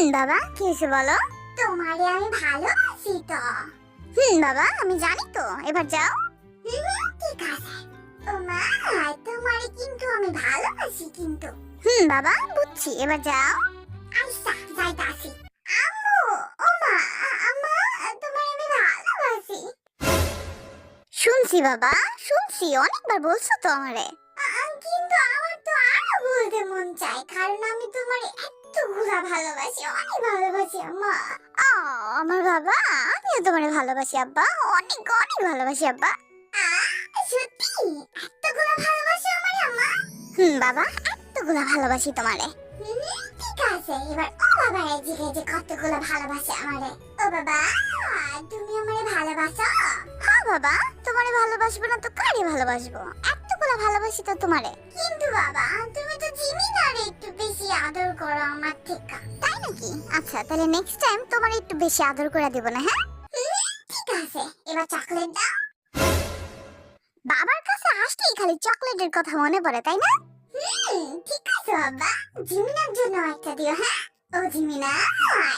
বাবা কি হয়েছে বলো। তোমারে আমি ভালোবাসি তো। বাবা আমি জানি তো, এবার যাও। ঠিক আছে। ও মা, তোমারে কিন্তু আমি ভালোবাসি কিন্তু। বাবা বুঝছি, এবার যাও। আচ্ছা যাইতাছি। আম্মু, ও মা, আম্মা, তোমারে আমি ভালোবাসি। শুনছি বাবা, শুনছি, অনেকবার বলছো তো আমারে। কিন্তু আমার তো আরো বলতে মন চায়, কারণ আমি তোমারে এতগুলা ভালোবাসি, অনেক ভালোবাসি আম্মা। আমার বাবা, আমিও তোমারে ভালোবাসি আব্বা, অনেক অনেক ভালোবাসি আব্বা। সত্যি এতগুলা ভালোবাসি আমারে আম্মা? বাবা এতগুলা ভালোবাসি তোমারে। ঠিক আছে, এবার ও বাবা জিজ্ঞেস কতগুলো ভালোবাসে আমারে। ও বাবা, তুমি আমারে ভালোবাসো? হ্যাঁ বাবা, তোমারে ভালোবাসবো না তো কারে ভালোবাসবো, এতগুলা ভালোবাসি তো তোমারে। কিন্তু বাবা, তুমি তো জিমিনারে একটু বেশি আদর করো আমার থেকে। তাই নাকি? আচ্ছা তাহলে নেক্সট টাইম তোমারে একটু বেশি আদর করে দেব না, হ্যাঁ? ঠিক আছে, এবার চকলেট দাও। বাবার কাছে আসলেই খালি চকলেটের কথা মনে পড়ে, তাই না? ঠিক আছে বাবা, জিমিনার জন্য একটা দিও। হ্যাঁ, ও জিমিনা,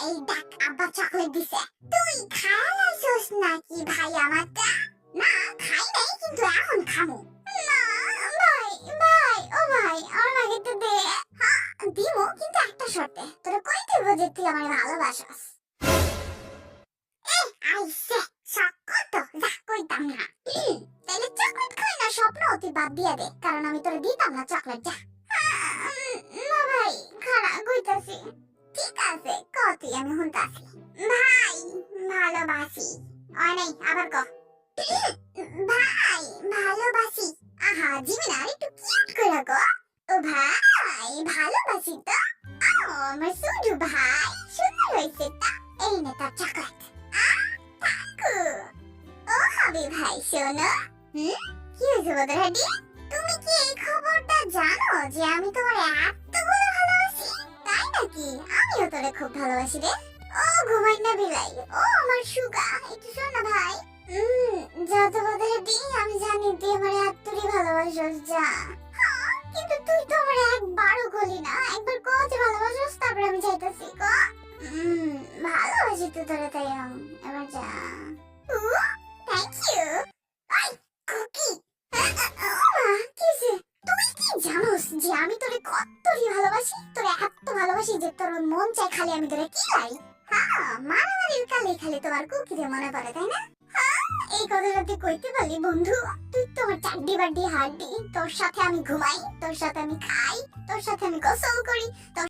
এই দেখ আব্বা চকলেট দিছে। তুই খাইছস নাকি ভাই আমারটা? না খাই নাই, কিন্তু এখন খামু। না ভাই, ভাই, ও ভাই, আমার আগে তো দে। হ্যাঁ দিমু, কিন্তু একটা শর্তে। তোরা কই দেব যে তুই আমায় ভালোবাসস? আইসে সকল তো যা কইতাম না। তাহলে চকলেট খাই না, স্বপ্ন তুই বাদ দিয়ে দে, কারণ আমি তোরে দিতাম না চকলেট। যা। না ভাই, খারাপ কইতাছি। ঠিক আছে ক, তুই আমি শুনতাছি। ভাই ভালোবাসি। অনেক আবার ক। ভাই ভালোবাসি। আহা জিমিনা, একটু কিউট করে ক। ও ভাই ভালোবাসি তো। আমার সুজু ভাই, সুন্দর হয়েছে তা। এই নে তোর চকলেট। থাকু। ও হাবি ভাই শোনো। কি হয়েছে বদরাডি? তুমি কি এই খবরটা জানো যে আমি তোমার এতগুলো ভালোবাসি? তাই নাকি? আমিও তোরে খুব ভালোবাসি রে। ও ঘুমাই না বিলাই, ও আমার সুগা, একটু শোন না ভাই। যত বদরাডি, আমি জানি তুই আমার এতটাই ভালোবাসিস। যা। কিন্তু তুই তো আমার একবারও বলি না, একবার ক যে ভালোবাসিস, তারপর আমি যাইতাছি। ক। ভালোবাসি তো তোরে, তাই এবার যা। Thank you. আই কুকি, তুই কি জানোস যে আমি তোরে কতই ভালোবাসি? তোরে এত ভালোবাসি যে তোর মন চায় খালি আমি তোরে কিলাই। হ্যাঁ, মারামারির কালে খালি তোমার কুকিরে মনে পড়ে, তাই না? এই কথাটা তুই কইতে পারলি বন্ধু? তুই তো আমার চাড্ডি বাড্ডি হাড্ডি, তোর সাথে আমি ঘুমাই, তোর সাথে আমি খাই, তোর সাথে আমি গোসল করি, তোর